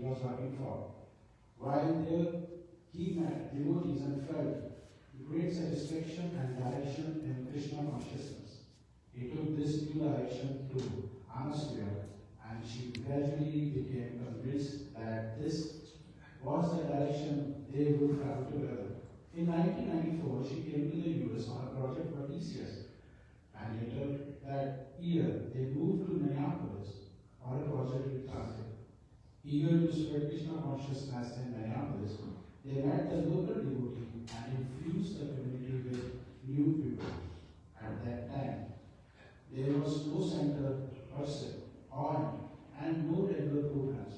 was working for. While there, he met devotees and felt great satisfaction and direction in Krishna consciousness. He took this new direction to Anasuya, and she gradually became convinced that this was the direction they would travel together. In 1994, she came to the US on a project for TCS, and later that year they moved to Minneapolis on a project with Transit. Eager to spread Krishna consciousness in Minneapolis, they met the local devotee and infused the community with new people. At that time, there was no center person and no regular programs.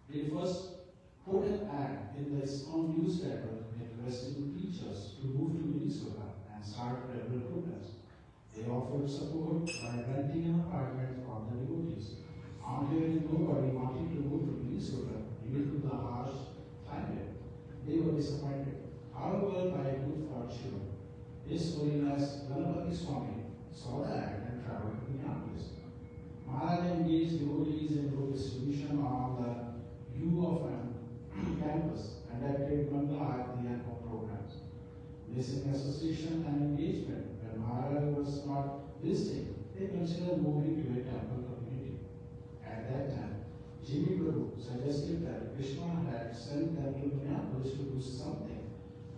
They first put an ad in the ISKCON newsletter requesting preachers to move to Minnesota and start regular programs. They offered support by renting an apartment for the devotees. On hearing nobody wanting to move to Minnesota due to the harsh climate, they were disappointed. However, by good fortune, His Holiness Ganapati Swami saw the ad and traveled to Minneapolis. Maharaj engaged devotees in road distribution on the U of M campus and conducted Mangala Aarti and home programs. Missing association and engagement when Maharaj was not visiting, they considered moving to a temple community. At that time, Jimmy Prabhu suggested that Krishna had sent them to Minneapolis to do something,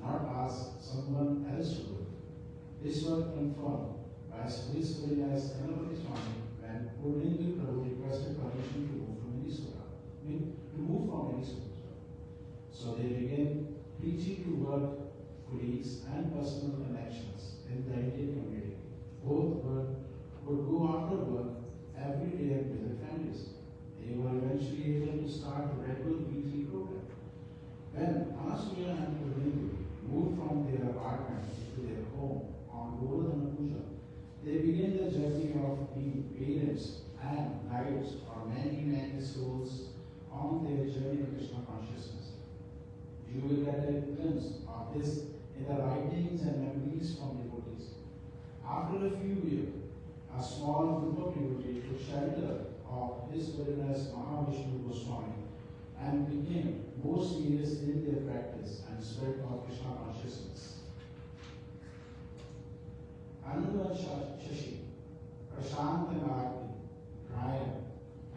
not ask someone else to do it. This was confirmed by His Holiness Ganapati Swami when Purnendu Prabhu requested permission to move from Minnesota. So they began preaching to work colleagues and personal connections in the Indian community. Both would go after work every day and visit families. They were eventually able to start a regular weekly program. When Anasuya and Purnendu moved from their apartment to their home on Govardhana Puja, they began the journey of being parents and guides for many, many souls on their journey to Krishna consciousness. You will get a glimpse of this in the writings and memories from devotees. After a few years, a small group of devotees took shelter of His Holiness Mahavishnu Goswami and became more serious in their practice and spread of Krishna consciousness. Anasuya Shashi, Prashant and Aarti, Ryan,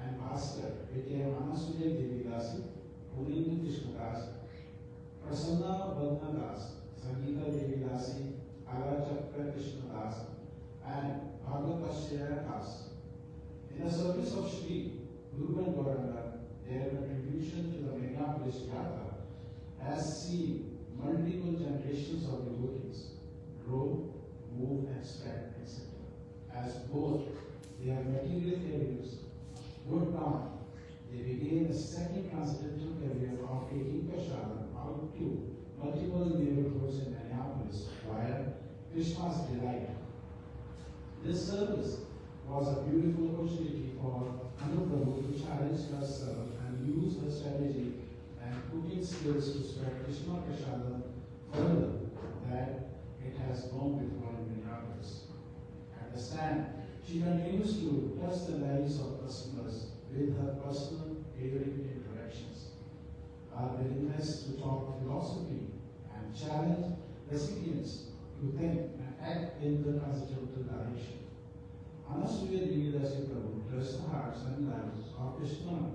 and Bhaskar became Anasuya Devi Dasi, Purnendu Krishna Das, Prasanna Badna Das, Sangeeta Devi Dasi, Alachakra Krishna Das, and Bhagavatashya Das. In the service of Sri Guru and Gauranga, their contribution to the Minneapolis Yatra has seen multiple generations of devotees grow, move, and spread, etc. As both their material careers would on, they began a second transcendental career of taking Prashadam out to multiple neighborhoods in Minneapolis via Krishna's delight. This service was a beautiful opportunity for Anu Prabhu to challenge herself and use her strategy and cooking skills to spread Krishna Prashadam further that it has gone before in Minneapolis. At the stand, she continues to touch the lives of customers with her personal caring interactions. Her willingness to talk philosophy and challenge recipients to think and act in the transcendental direction. Anasuya Devi Dasi Prabhu touched the hearts and lives of Krishna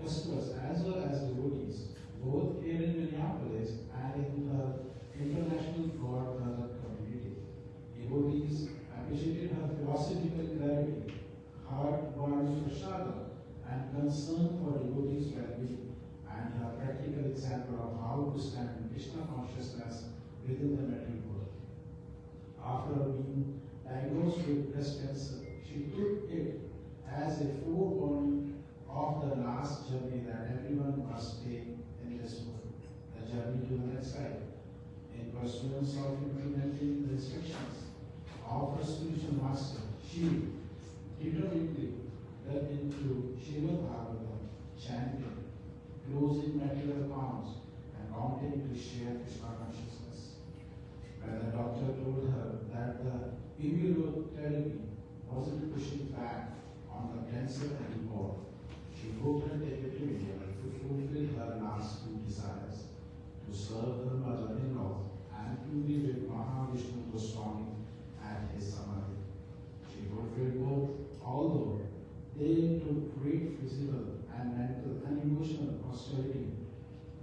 customers as well as devotees, both here in Minneapolis and in the international God-brother community. Devotees appreciated her philosophical clarity, heart-warming prashadam, and concern for devotees' well-being, and her practical example of how to stand in Krishna consciousness within the material world. After being diagnosed with breast cancer, she took it as a forewarning of the last journey that everyone must take in this world, the journey to the next life. In pursuance of implementing the instructions of her spiritual master, she determinedly got into Shiva Bhagavatam, chanting, closing material accounts, and wanting to share Krishna consciousness. When the doctor told her that the immunotherapy wasn't pushing back on the cancer anymore, she booked her ticket to India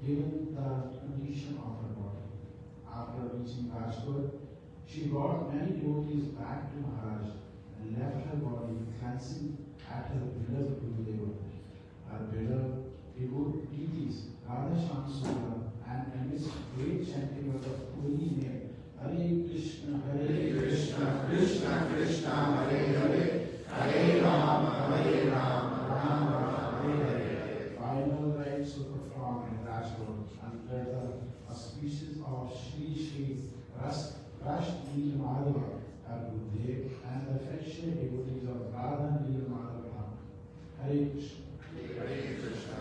given the condition of her body. After reaching Rajkot, she brought many devotees back to Maharaj and left her body cleansing at her beloved Gurudeva. Her beloved devotees, Radha Anasuya, and amidst great chanting of the holy name, Hare Krishna, Krishna Krishna, Hare Hare, Hare Rama, Rama Rama, Hare Hare. Final rites were performed in Rajkot under the auspices of Shri Rash Neil Madhava, her Gurudev, and the affectionate devotees of Radha Neil Madhava. Hare Krishna. Hare Krishna.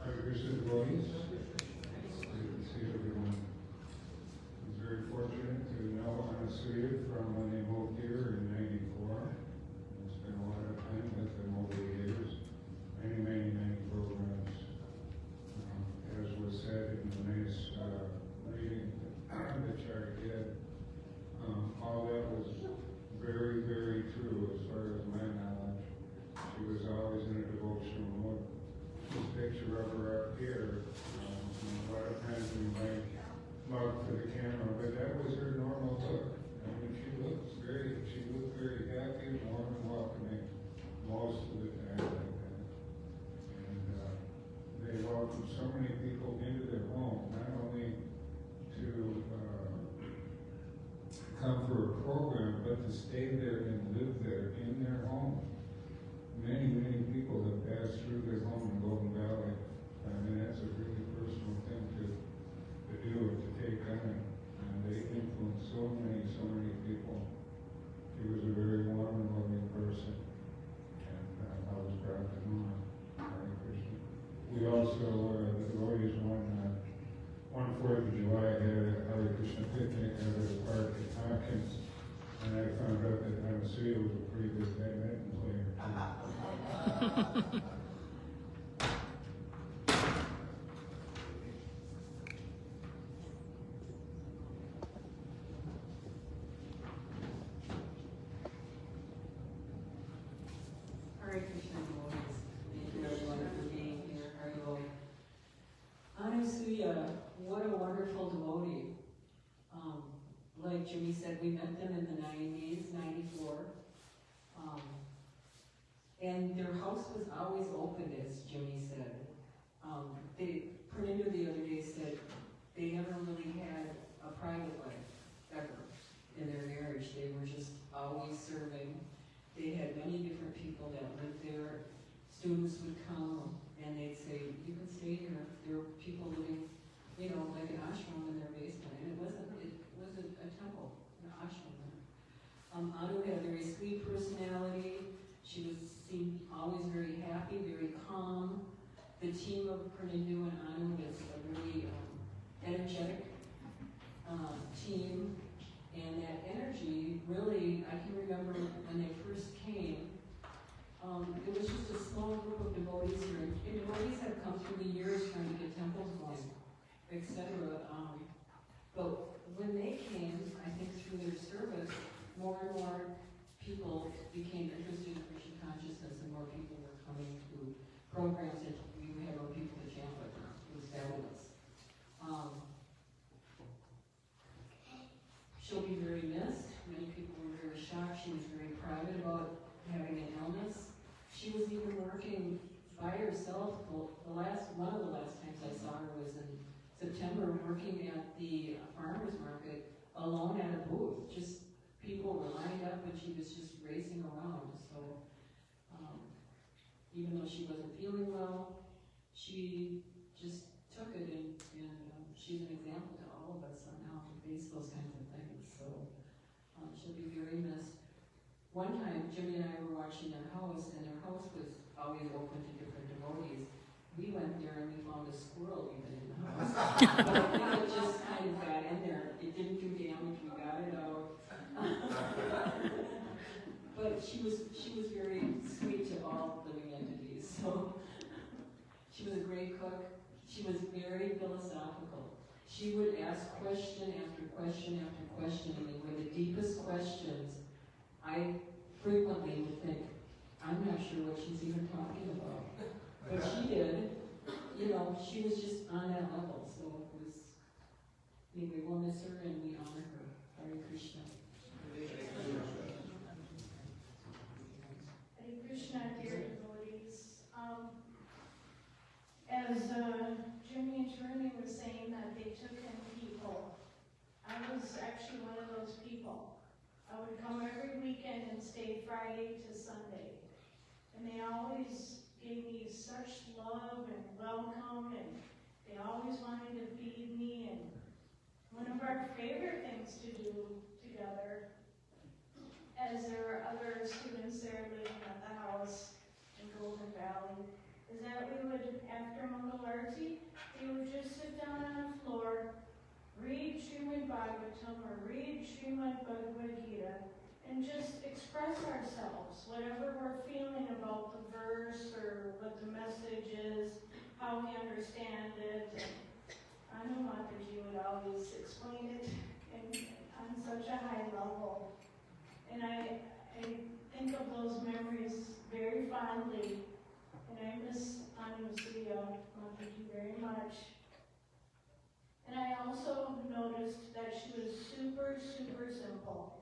Hare Krishna devotees. Good to see everyone. I was very fortunate to know Anasuya from when they moved here in '94. I spent a lot of time with them over the years. Many programs. As was said in the nice reading that Charlie did, all that was very true as far as my knowledge. She was always in a devotional mode. This picture of her up here, a lot of times we might mug for the camera, but that was her normal look. I mean, she looked very happy, warm, and welcoming most of the time like that. And they welcomed so many people into their home, not only to come for a program, but to stay there and live there in their home. Many people have passed through their home in Golden Valley. I mean, that's a really personal thing to do and to take on. And they influenced so many people. She was a very warm and loving person. And I was proud to know her. Hare Krishna. We also, the devotees one 4th of July had a Hare Krishna picnic out at the park at Tompkins. And I found out that Anasuya was a pretty good badminton player. Hare Krishna devotees. Thank you everyone for being here. Hare Anasuya, what a wonderful devotee. Like Jimmy said, we met them in the 90s, 94. And their house was always open, as Jimmy said. Pernilla the other day said they never really had a private life, ever, in their marriage. They were just always serving. They had many different people that lived there. Students would come and they'd say, you can stay here. There were people living, like an ashram in their basement. And it wasn't a temple, an ashram there. Anu had a very sweet personality. She seemed always very happy, very calm. The team of Pernilla and Anu was a really energetic team. And that energy, really, I can remember when they first came, it was just a small group of devotees here. And devotees have come through the years trying to get temples going, etc. But when they came, I think through their service, more and more people became interested in Krishna consciousness, and more people were coming to programs that we would have more people to chant with. It was fabulous. She'll be very missed. Many people were very shocked. She was very private about having an illness. She was even working by herself. One of the last times I saw her was in September, working at the farmer's market alone at a booth. Just people were lined up, but she was just racing around. So even though she wasn't feeling well, she just took it, and she's an example to all of us on how to face those kinds of things. So she'll be very missed. One time, Jimmy and I were watching their house, and their house was always open to different devotees. We went there and we found a squirrel even in the house. But I think it just kind of got in there. It didn't do damage. We got it out. But she was very sweet to all living entities. So she was a great cook. She was very philosophical. She would ask question after question after question, and they were the deepest questions. I frequently would think, I'm not sure what she's even talking about. But she did. You know, she was just on that level. So it was, anyway, we'll miss her and we honor her. Hare Krishna. Hare Krishna, dear devotees. As Jimmy and Shirley were saying that they took in people, I was actually one of those people. I would come every weekend and stay Friday to Sunday. And they always gave me such love and welcome, and they always wanted to feed me. And one of our favorite things to do together, as there were other students there living at the house in Golden Valley, is that we would, after Mangalarti, we would just sit down on the floor, read Srimad Bhagavatam or read Srimad Bhagavad Gita, and just express ourselves, whatever we're feeling about the verse or what the message is, how we understand it. And Anu Mataji would always explain it on such a high level. And I think of those memories very fondly, and I miss Anasuya Mataji very much. And I also noticed that she was super, super simple.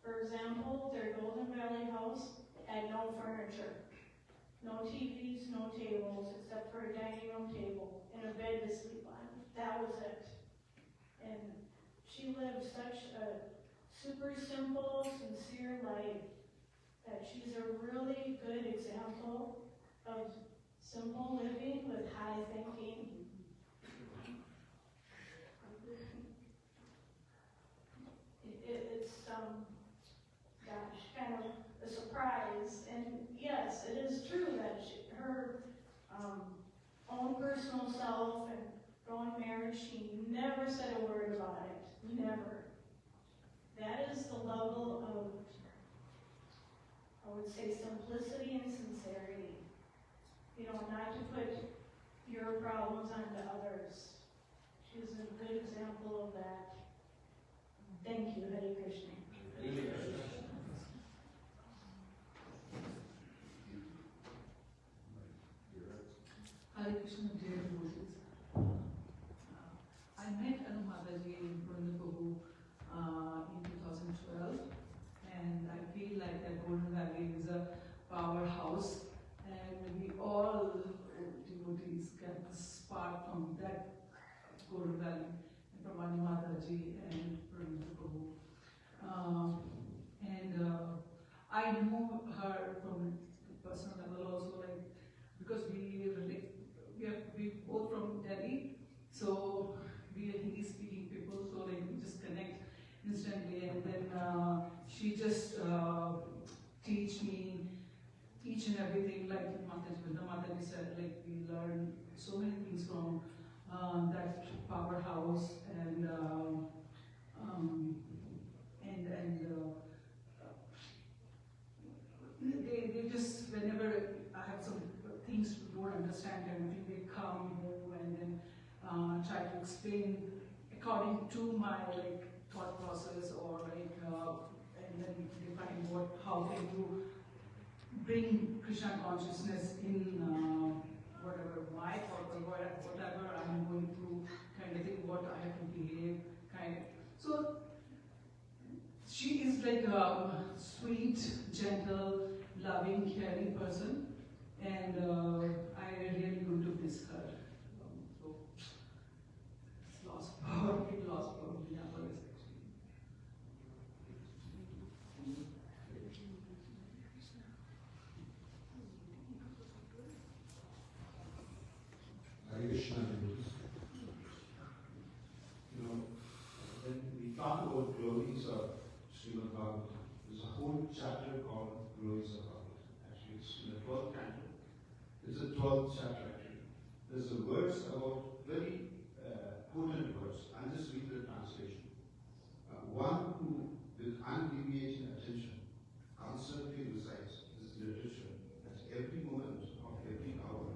For example, their Golden Valley house had no furniture, no TVs, no tables, except for a dining room table and a bed to sleep on. That was it. And she lived such a super simple, sincere life that she's a really good example of simple living with high thinking. It's kind of a surprise. And yes, it is true that her own personal self and growing marriage, she never said a word about it. Never. That is the level of, I would say, simplicity and sincerity. You know, not to put your problems onto others. She's a good example of that. Thank you, Hare Krishna. Hare Krishna, dear devotees. I met Anu Mataji in Purnapahu in 2012, and I feel like that Golden Valley is a powerhouse, and we all devotees get the spark from that Golden Valley, and from Anu Mataji and Purnapahu. I know her from personal level also, like, because we both from Delhi, so we are Hindi speaking people, so like we just connect instantly, and then she just teach me each and everything, like Mataji said, like we learn so many things from that powerhouse, and they just, whenever I have some things to don't understand everything, they come home and then try to explain according to my like thought process, or like and then they find how can you bring Krishna consciousness in whatever my thought or whatever I'm going through, kind of thing, what I have to behave, kind of. So she is like a sweet, gentle, loving, caring person, and I really going to miss her. So it's lost power, big lost power in Minneapolis actually. Hare Krishna. You know, when we talk about glories of Srimad Bhagavatam, there's a whole chapter called Glories of Bhagavatam. Actually, it's in the 12th canto. It's the 12th chapter actually. There's a verse about very potent verse. I'll just read the translation. One who, with undeviating attention, constantly recites this literature at every moment of every hour,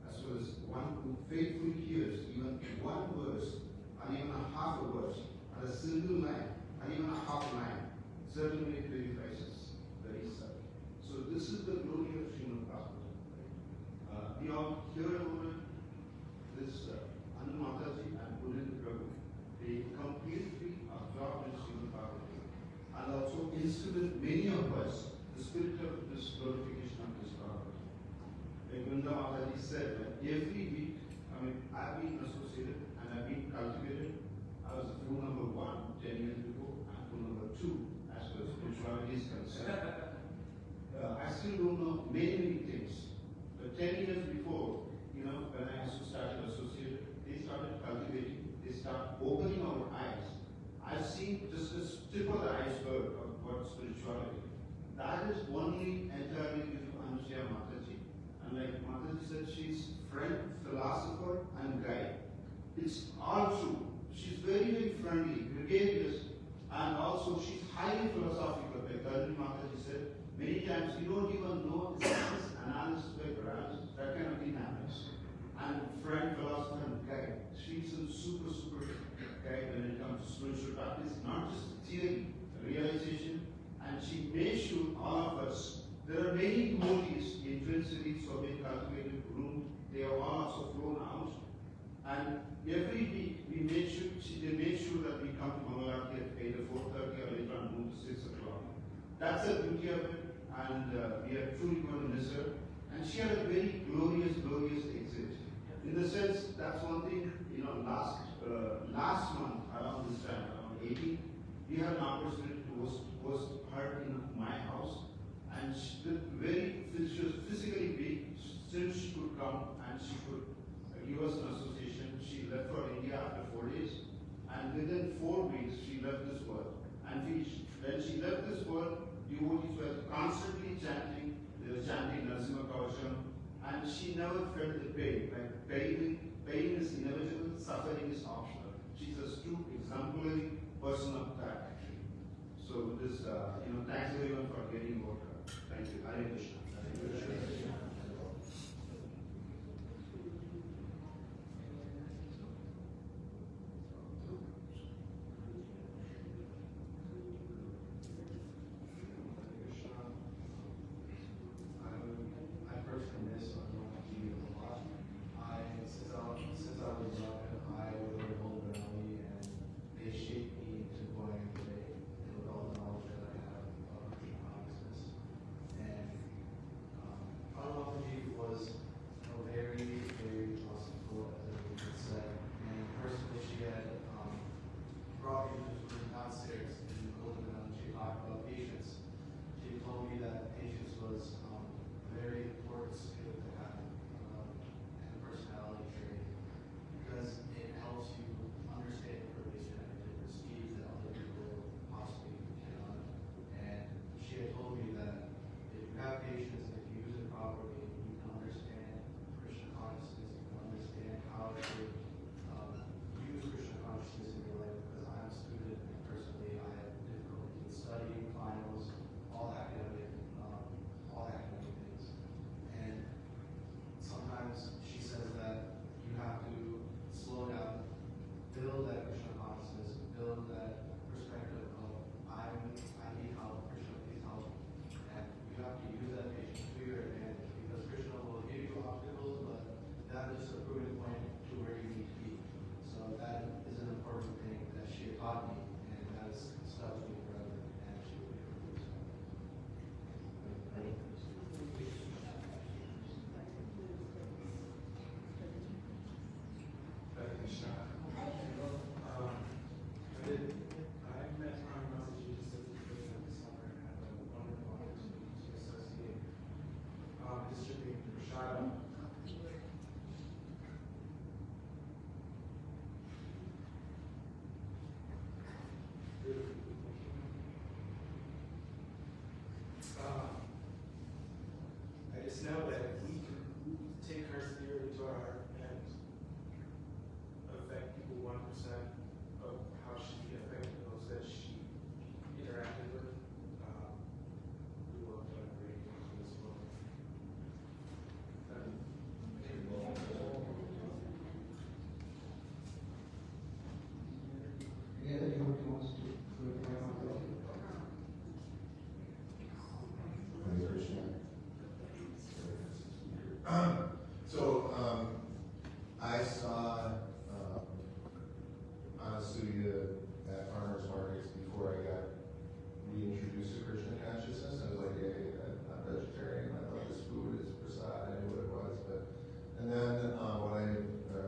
as well as one who faithfully hears even one verse, and even a half a verse, and a single line, and even a half line, certainly purifies us very self. So this is the glory of Srimad Bhagavatam. We all hear about this Anu Mataji and Purin Prabhu. They completely absorbed in Srimad Bhagavatam and also instilled in many of us the spirit of this glorification of this Bhagavatam. Like Vrinda Mataji said that every week, I've been associated and I've been cultivated. I was fool number 1 10 years before, and fool number 2 as far as spirituality is concerned. I still don't know many things. But 10 years before, when I started associated, they started cultivating, they start opening our eyes. I've seen just the tip of the iceberg of what spirituality. That is only entirely due to Anasuya Mataji. And like Mataji said, she's friend, philosopher, and guide. It's all true. She's very, very friendly, gregarious, and also she's highly philosophical. Like Gandhi Mataji said, many times you don't even know this analysis by paralysis. That kind of thing happens. And friend, philosopher, and guide. She's a super guide when it comes to spiritual practice, not just theory, realization. And she made sure all of us, there are many devotees in Twin Cities who have been cultivated, groomed. They have all also flown out. And every week they made sure that we come to Mangalarti at either 4:30 or later on move to 6 o'clock. That's the beauty of it, and we are truly going to miss her. And she had a very glorious exit. In the sense, that's one thing, last month, around this time, around 18th, we had an opportunity to host her in my house. And she was physically weak, still she could come and she could give us an association. She left for India after 4 days. And within 4 weeks, she left this world. And when she left this world, devotees were constantly chanting. They were chanting Narasimha Kavacham. And she never felt the pain. Like pain is inevitable, suffering is optional. She's a true exemplary person of that actually. So with this, thanks everyone for getting about her. Thank you. Hare Krishna. Hare Krishna. I personally miss Anasuya a lot. Since I was young, I would learn home around me, and they shaped me into who I am today. And with all the knowledge that I have of I saw Anasuya at farmers markets before I got reintroduced to Krishna consciousness. I was like, hey, I'm not vegetarian. I love this food. It's prasad. I knew what it was. And then when I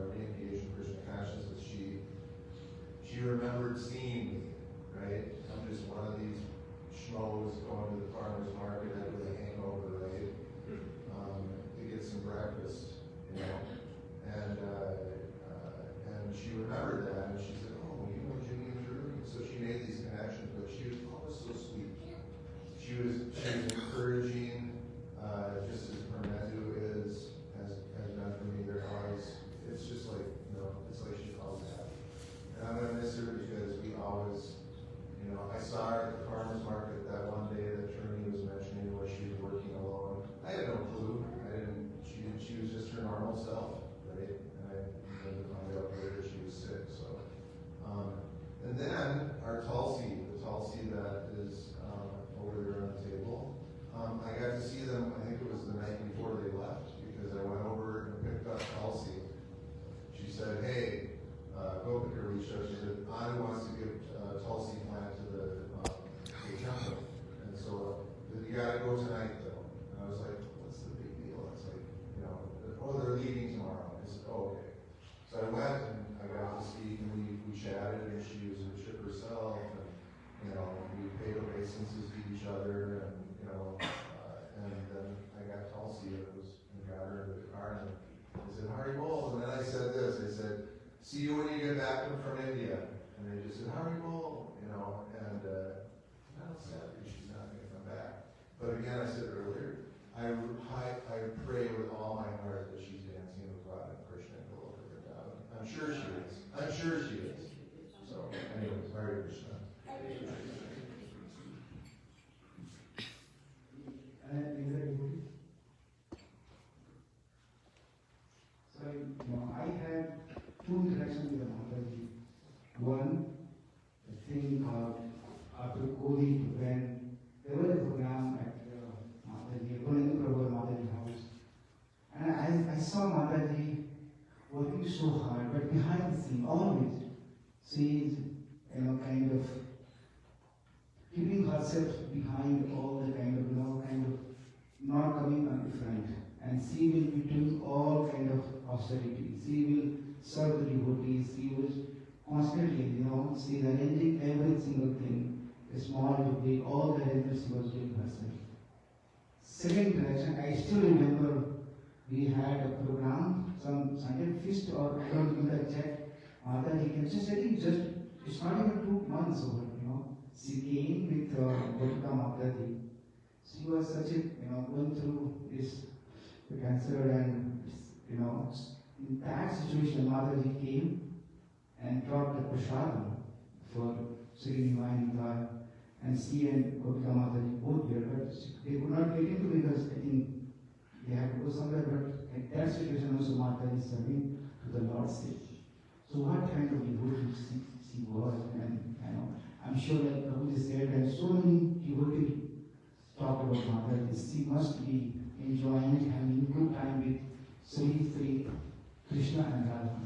re-engaged in Krishna consciousness, she remembered seeing me, right? I'm just one of these schmoes going to the farmer's market after the hangover, right? To get some breakfast, you know? And she remembered that, and she said, oh, you know Jimmy and Drew? So she made these connections, but she was always so sweet. She was encouraging, just as Permetu has done for me. They're always, it's just like, you know, it's like she calls that. And I'm going to miss her because we always, you know, I saw her at the farmer's market that one day that Trini was mentioning where she was working alone. I had no clue. She was just her normal self, right? And I found out later she was sick, so. And then our Tulsi, the Tulsi that is over there on the table, I got to see them, I think it was the night before they left, because I went over and picked up Tulsi. She said, hey, Gopika reached out, she said, Anu wants to give Tulsi plant to the temple. And so, you gotta go tonight though. And I was like, what's the big deal? It's like, you know, oh, they're leaving tomorrow. I said, oh, okay. So I went and I got to speak and we chatted and she was a bishop herself and, you know, we paid obeisances to each other and, you know, and then I got Tulsi and got her into the car and I said, how are you both? And then I said this, I said, see you when you get back from India. And they just said, how are you both? You know, and I'm sad because she's not going to come back. But again, I said earlier, I pray with all my heart that she's dancing with God and Krishna and Goloka Vrindavan. I'm sure she is. I'm sure she is. So, anyways, Hare Krishna. So, you know, I had two interactions with the Mataji. One, a thing called after COVID, when there was a program at Mataji, Govinda Prabhu Mataji house. And I saw Mataji working so hard, but behind the scene, always, she is, you know, kind of keeping herself behind all the kind of, you know, kind of not coming on the front. And she will be doing all kind of austerity. She will serve the devotees. She will constantly, you know, she is arranging every single thing, small to big, all the arrangements she was doing herself. Second interaction, I still remember we had a program, some Sunday feast or I don't know the exact Mataji came. Just I think it's not even 2 months over, you know. She came with Gopika Mataji. She was such a, you know, going through this cancer and, you know, in that situation Mataji came and dropped the prasadam for Sri Nivayani and she and Gopika Mataji both here, but they could not get into because I think they had to go somewhere, but in that situation also Mataji is serving to the Lord's sake. So what kind of devotee she was, and you know, I'm sure like Prabhuji said, and so many devotees talk about Mataji. She must be enjoying, having good time with Sri Krishna and Radha.